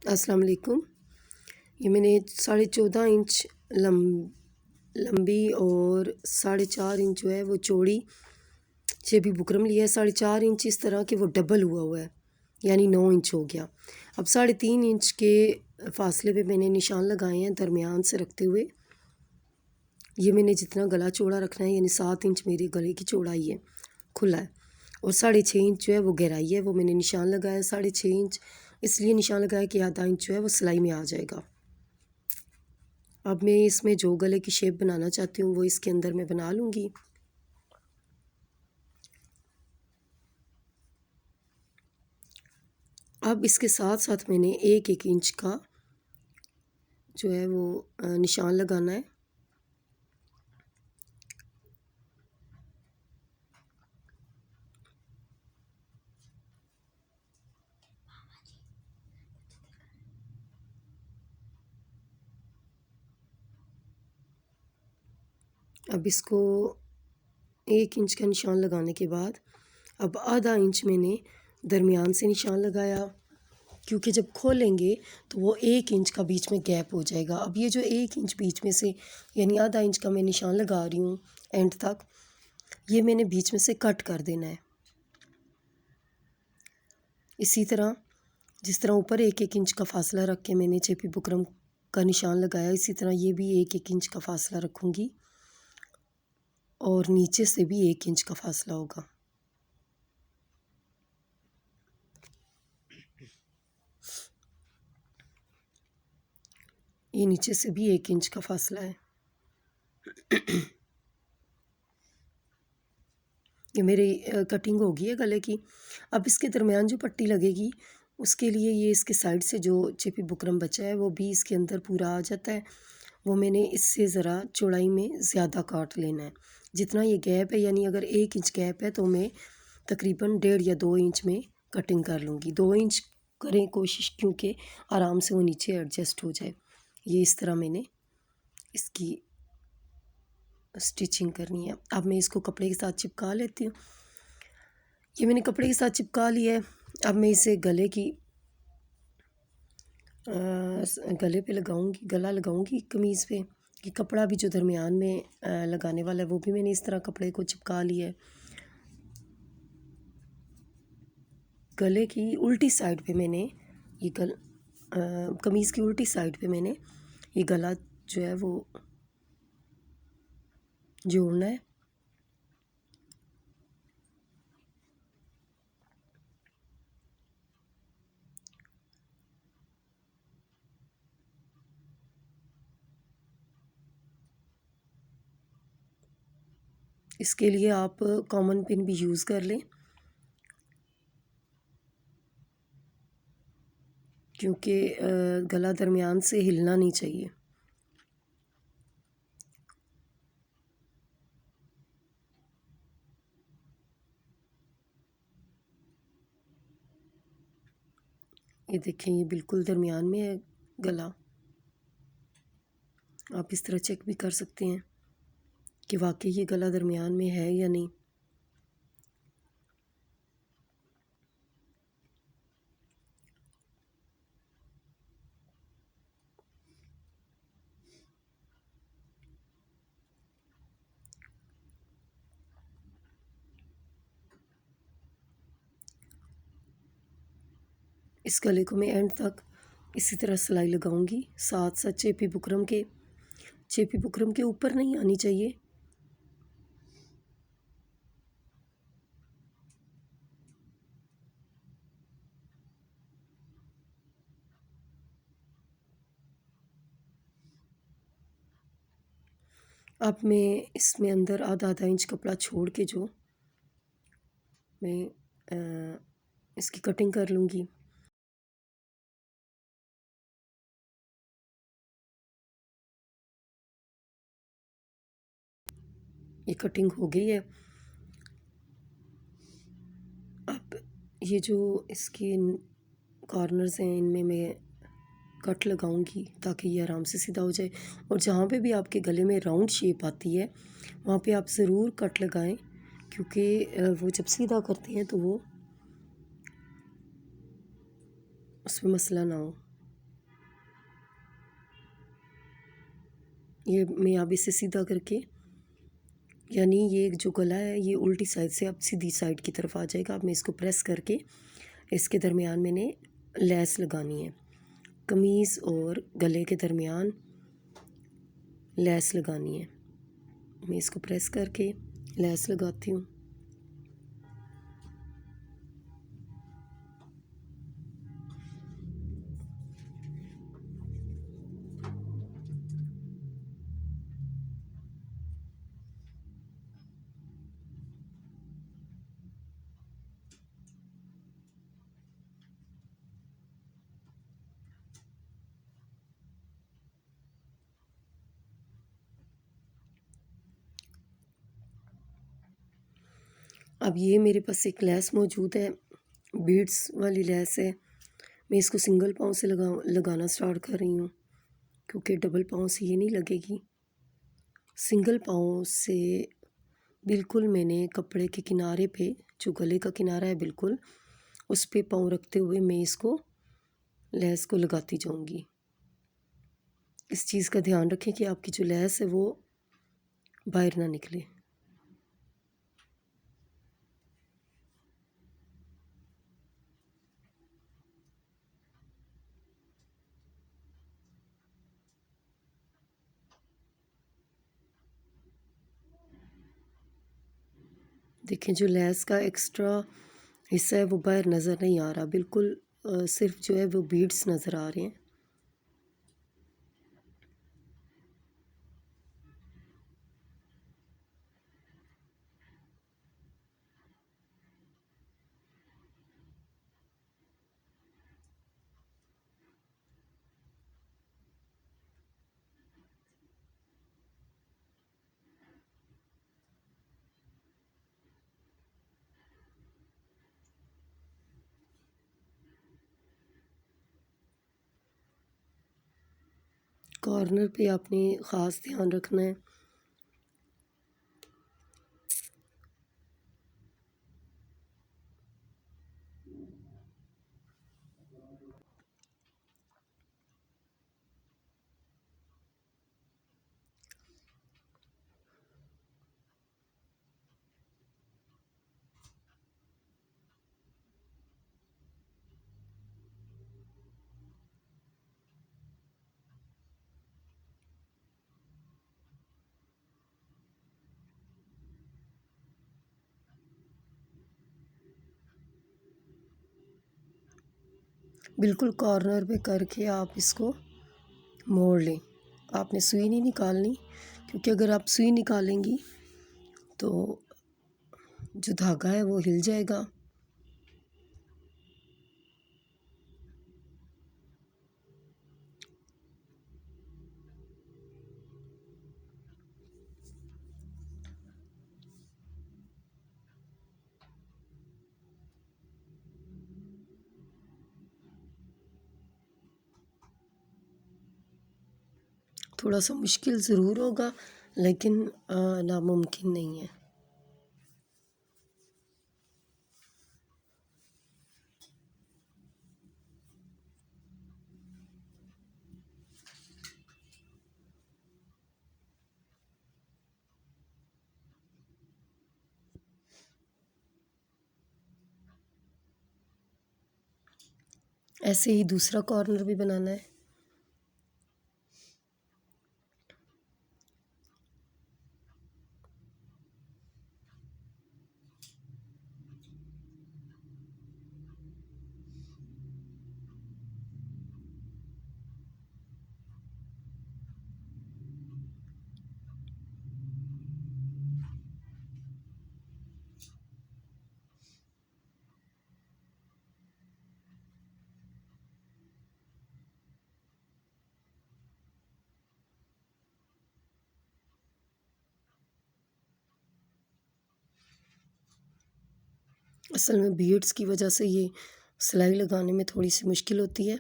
अस्सलाम वालेकुम। ये मैंने 14.5 इंच लंबी और 4.5 इंच जो है वो चौड़ी शेपी बुकरम लिया है। 4.5 इंच इस तरह के वो डबल हुआ है, यानी 9 इंच हो गया। अब 3.5 इंच के फासले पे मैंने निशान लगाए हैं दरमियान से रखते हुए। ये मैंने जितना गला चौड़ा रखना है, यानी 7 इंच मेरे गले की चौड़ाई है, खुला है। और 6.5 इंच जो है वो गहराई है, वो मैंने निशान लगाया। 6.5 इंच इसलिए निशान लगाया कि आधा इंच जो है वो सिलाई में आ जाएगा। अब मैं इसमें जो गले की शेप बनाना चाहती हूँ वो इसके अंदर मैं बना लूँगी। अब इसके साथ साथ मैंने 1-1 इंच का जो है वो निशान लगाना है। अब इसको 1 इंच का निशान लगाने के बाद अब आधा इंच मैंने दरमियान से निशान लगाया, क्योंकि जब खोलेंगे तो वो 1 इंच का बीच में गैप हो जाएगा। अब ये जो 1 इंच बीच में से, यानी आधा इंच का मैं निशान लगा रही हूँ एंड तक, ये मैंने बीच में से कट कर देना है। इसी तरह जिस तरह ऊपर 1-1 इंच का फासला रख के मैंने चेपी बुकरम का निशान लगाया, इसी तरह ये भी 1-1 इंच का फासला रखूँगी और नीचे से भी 1 इंच का फासला होगा। ये नीचे से भी 1 इंच का फासला है। ये मेरी कटिंग होगी है गले की। अब इसके दरमियान जो पट्टी लगेगी उसके लिए ये इसके साइड से जो चेपी बुकरम बचा है वो भी इसके अंदर पूरा आ जाता है। वो मैंने इससे ज़रा चौड़ाई में ज़्यादा काट लेना है। जितना ये गैप है, यानी अगर 1 इंच गैप है तो मैं तकरीबन 1.5 या 2 इंच में कटिंग कर लूँगी। 2 इंच करें कोशिश, क्योंकि आराम से वो नीचे एडजस्ट हो जाए। ये इस तरह मैंने इसकी स्टिचिंग करनी है। अब मैं इसको कपड़े के साथ चिपका लेती हूँ। ये मैंने कपड़े के साथ चिपका लिया है। अब मैं इसे गले पे लगाऊंगी, गला लगाऊंगी कमीज़ पे। कि कपड़ा भी जो दरमियान में लगाने वाला है वो भी मैंने इस तरह कपड़े को चिपका लिया है। गले की उल्टी साइड पे मैंने ये कमीज़ की उल्टी साइड पे मैंने ये गला जो है वो जोड़ना है। इसके लिए आप कॉमन पिन भी यूज़ कर लें, क्योंकि गला दरमियान से हिलना नहीं चाहिए। ये देखें, ये बिल्कुल दरमियान में है गला। आप इस तरह चेक भी कर सकते हैं कि वाकई ये गला दरमियान में है या नहीं। इस गले को मैं एंड तक इसी तरह सिलाई लगाऊंगी। साथ साथ चेपी बुकरम के ऊपर नहीं आनी चाहिए। अब मैं इसमें अंदर आधा आधा इंच कपड़ा छोड़ के जो मैं इसकी कटिंग कर लूँगी। ये कटिंग हो गई है। अब ये जो इसके कॉर्नर्स हैं इनमें मैं कट लगाऊंगी ताकि ये आराम से सीधा हो जाए। और जहाँ पे भी आपके गले में राउंड शेप आती है वहाँ पे आप ज़रूर कट लगाएं, क्योंकि वो जब सीधा करते हैं तो वो उसमें मसला ना हो। ये मैं अब इसे सीधा करके, यानी ये जो गला है ये उल्टी साइड से अब सीधी साइड की तरफ आ जाएगा। अब मैं इसको प्रेस करके इसके दरमियान मैंने लेस लगानी है, कमीज़ और गले के दरमियान लेस लगानी है। मैं इसको प्रेस करके लेस लगाती हूँ। अब ये मेरे पास एक लेस मौजूद है, बीड्स वाली लेस है। मैं इसको सिंगल पाँव से लगाना स्टार्ट कर रही हूँ, क्योंकि डबल पाँव से ये नहीं लगेगी। सिंगल पाँव से बिल्कुल मैंने कपड़े के किनारे पे, जो गले का किनारा है बिल्कुल उस पे पाँव रखते हुए मैं इसको लेस को लगाती जाऊँगी। इस चीज़ का ध्यान रखें कि आपकी जो लेस है वो बाहर ना निकले। देखें, जो लेस का एक्स्ट्रा हिस्सा है वो बाहर नज़र नहीं आ रहा, बिल्कुल सिर्फ जो है वो बीड्स नज़र आ रहे हैं। कॉर्नर पे आपने ख़ास ध्यान रखना है। बिल्कुल कॉर्नर पे करके आप इसको मोड़ लें। आपने सुई नहीं निकालनी, क्योंकि अगर आप सुई निकालेंगी तो जो धागा है वो हिल जाएगा। थोड़ा सा मुश्किल ज़रूर होगा, लेकिन नामुमकिन नहीं है। ऐसे ही दूसरा कॉर्नर भी बनाना है। असल में बीड्स की वजह से ये सिलाई लगाने में थोड़ी सी मुश्किल होती है।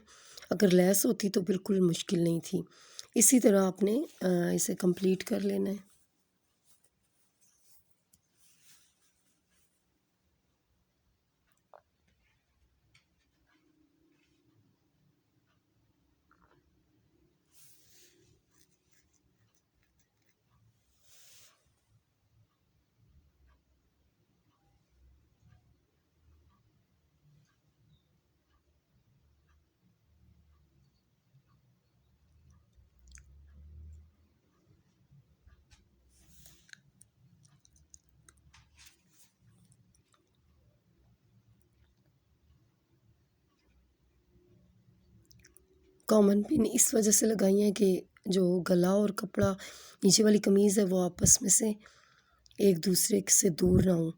अगर लेस होती तो बिल्कुल मुश्किल नहीं थी। इसी तरह आपने इसे कंप्लीट कर लेना है। कॉमन पिन इस वजह से लगाई हैं कि जो गला और कपड़ा नीचे वाली कमीज़ है वो आपस में से एक दूसरे से दूर ना हो।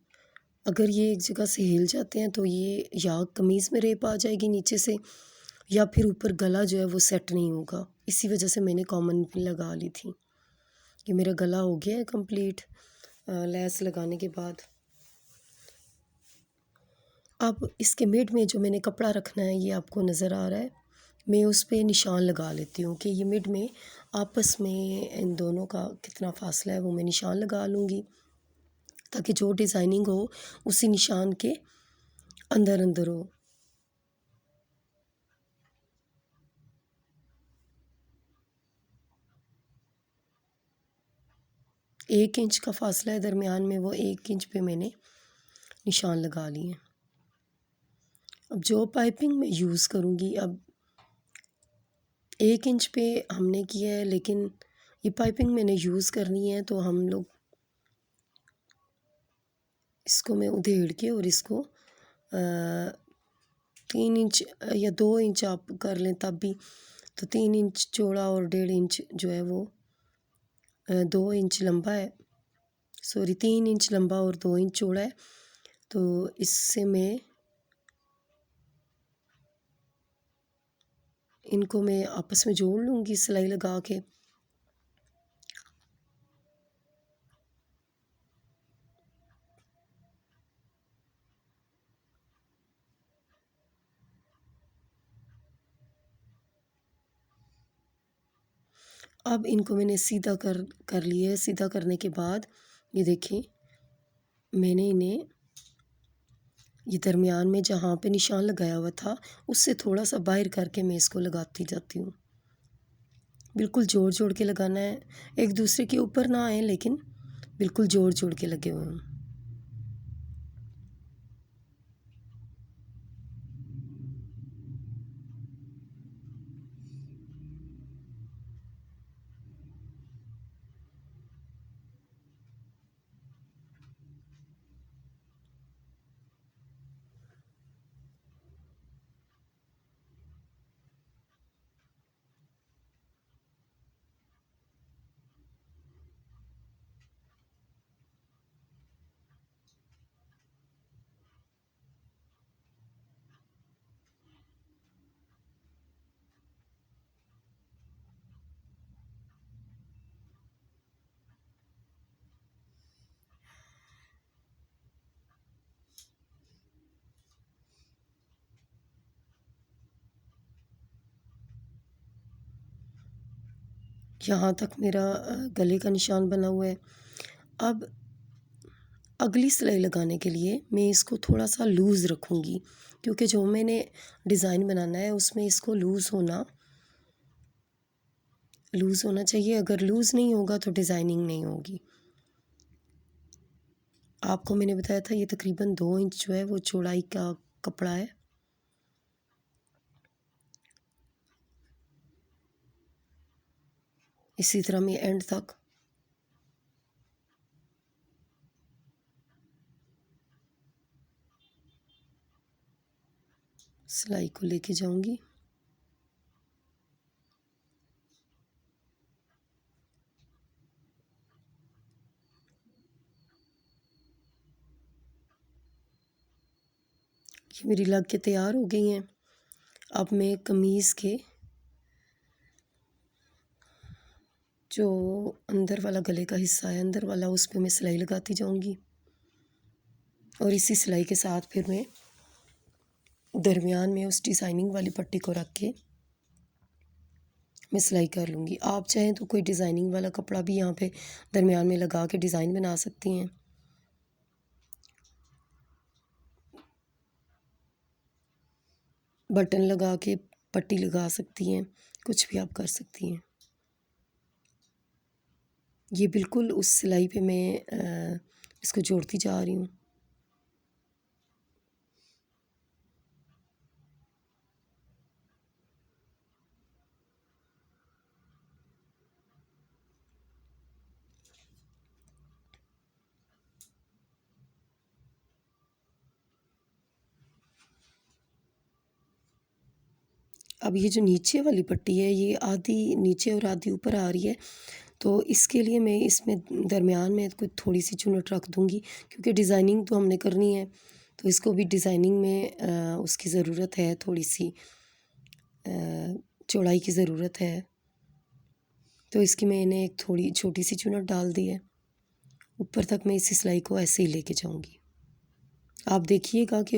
अगर ये एक जगह से हिल जाते हैं तो ये या कमीज़ में रेप आ जाएगी नीचे से, या फिर ऊपर गला जो है वो सेट नहीं होगा। इसी वजह से मैंने कॉमन पिन लगा ली थी। ये मेरा गला हो गया है कंप्लीट लेस लगाने के बाद। अब इसके मिड में जो मैंने कपड़ा रखना है ये आपको नज़र आ रहा है, मैं उस पे निशान लगा लेती हूँ कि ये मिड में आपस में इन दोनों का कितना फ़ासला है वो मैं निशान लगा लूँगी, ताकि जो डिज़ाइनिंग हो उसी निशान के अंदर अंदर हो। 1 इंच का फ़ासला है दरमियान में, वो 1 इंच पे मैंने निशान लगा लिए हैं। अब जो पाइपिंग मैं यूज़ करूँगी, अब 1 इंच पे हमने किया है, लेकिन ये पाइपिंग मैंने यूज़ करनी है तो हम लोग इसको मैं उधेड़ के और इसको 3 इंच या 2 इंच आप कर लें तब भी, तो 3 इंच चौड़ा और 1.5 इंच जो है वो 2 इंच लंबा है, सॉरी 3 इंच लंबा और 2 इंच चौड़ा है। तो इससे मैं इनको मैं आपस में जोड़ लूँगी सिलाई लगा के। अब इनको मैंने सीधा कर लिया है। सीधा करने के बाद ये देखें, मैंने इन्हें ये दरमियान में जहाँ पे निशान लगाया हुआ था उससे थोड़ा सा बाहर करके मैं इसको लगाती जाती हूँ। बिल्कुल जोड़ जोड़ के लगाना है, एक दूसरे के ऊपर ना आए, लेकिन बिल्कुल जोड़ जोड़ के लगे हुए हैं। यहाँ तक मेरा गले का निशान बना हुआ है। अब अगली सिलाई लगाने के लिए मैं इसको थोड़ा सा लूज़ रखूँगी, क्योंकि जो मैंने डिज़ाइन बनाना है उसमें इसको लूज़ होना चाहिए। अगर लूज़ नहीं होगा तो डिज़ाइनिंग नहीं होगी। आपको मैंने बताया था ये तकरीबन 2 इंच जो है वो चौड़ाई का कपड़ा है। इसी तरह मैं एंड तक सिलाई को लेके जाऊंगी। ये मेरी लग के तैयार हो गई हैं। अब मैं कमीज़ के जो अंदर वाला गले का हिस्सा है, अंदर वाला, उस पे मैं सिलाई लगाती जाऊंगी, और इसी सिलाई के साथ फिर मैं दरमियान में उस डिज़ाइनिंग वाली पट्टी को रख के मैं सिलाई कर लूँगी। आप चाहें तो कोई डिज़ाइनिंग वाला कपड़ा भी यहाँ पे दरमियान में लगा के डिज़ाइन बना सकती हैं। बटन लगा के पट्टी लगा सकती हैं, कुछ भी आप कर सकती हैं। ये बिल्कुल उस सिलाई पे मैं इसको जोड़ती जा रही हूँ। अब ये जो नीचे वाली पट्टी है ये आधी नीचे और आधी ऊपर आ रही है, तो इसके लिए मैं इसमें दरमियान में कोई थोड़ी सी चुनट रख दूँगी, क्योंकि डिज़ाइनिंग तो हमने करनी है, तो इसको भी डिज़ाइनिंग में उसकी ज़रूरत है, थोड़ी सी चौड़ाई की ज़रूरत है। तो इसकी मैंने एक थोड़ी छोटी सी चुनट डाल दी है। ऊपर तक मैं इस सिलाई को ऐसे ही लेके जाऊँगी। आप देखिएगा कि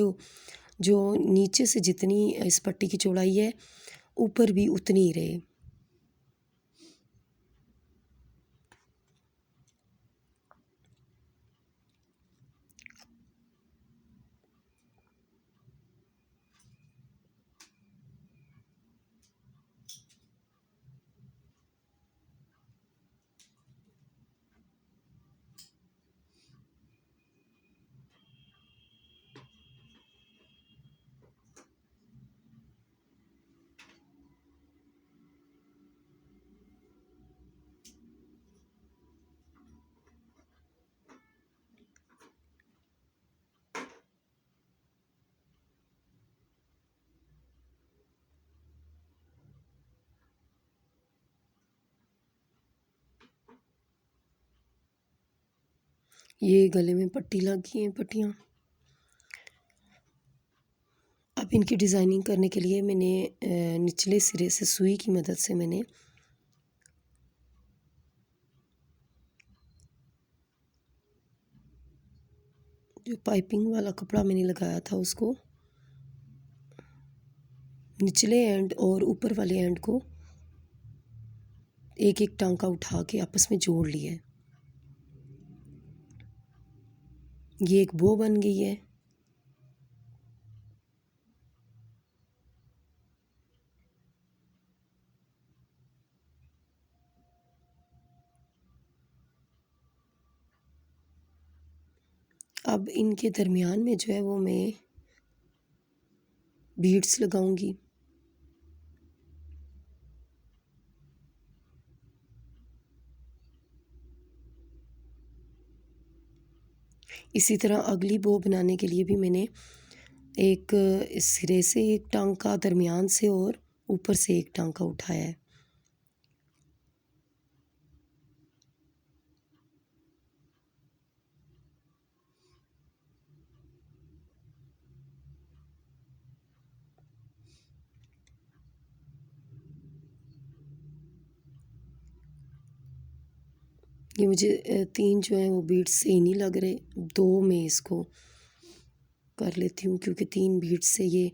जो नीचे से जितनी इस पट्टी की चौड़ाई है ऊपर भी उतनी ही रहे। ये गले में पट्टी लगी हैं पट्टियाँ। अब इनकी डिज़ाइनिंग करने के लिए मैंने निचले सिरे से सुई की मदद से मैंने जो पाइपिंग वाला कपड़ा मैंने लगाया था उसको निचले एंड और ऊपर वाले एंड को एक एक टांका उठा के आपस में जोड़ लिया है। ये एक बो बन गई है। अब इनके दरमियान में जो है वो मैं बीड्स लगाऊंगी। इसी तरह अगली बो बनाने के लिए भी मैंने एक इस सिरे से एक टांका दरमियान से और ऊपर से एक टांका उठाया है। ये मुझे तीन जो है वो बीड्स सही नहीं लग रहे, दो में इसको कर लेती हूँ, क्योंकि तीन बीड्स से ये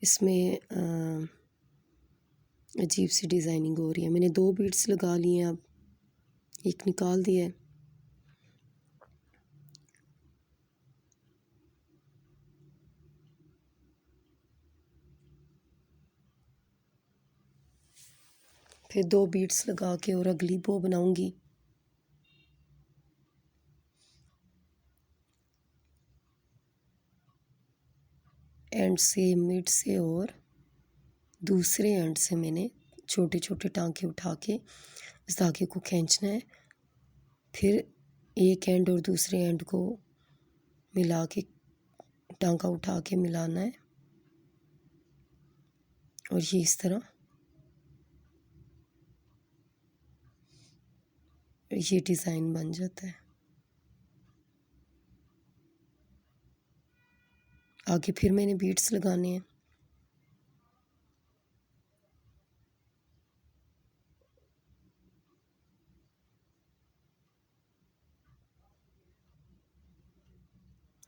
इसमें अजीब सी डिज़ाइनिंग हो रही है। मैंने दो बीड्स लगा लिए हैं, अब एक निकाल दिया है। फिर दो बीड्स लगा के और अगली बो बनाऊंगी। एंड से मिड से और दूसरे एंड से मैंने छोटे छोटे टांके उठा के इस धागे को खींचना है। फिर एक एंड और दूसरे एंड को मिला के टांका उठा के मिलाना है और ये इस तरह ये डिज़ाइन बन जाता है। आगे फिर मैंने बीड्स लगाने हैं।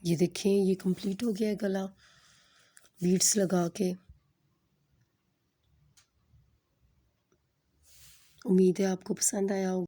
ये देखें ये कंप्लीट हो गया है गला बीड्स लगा के। उम्मीद है आपको पसंद आया होगा।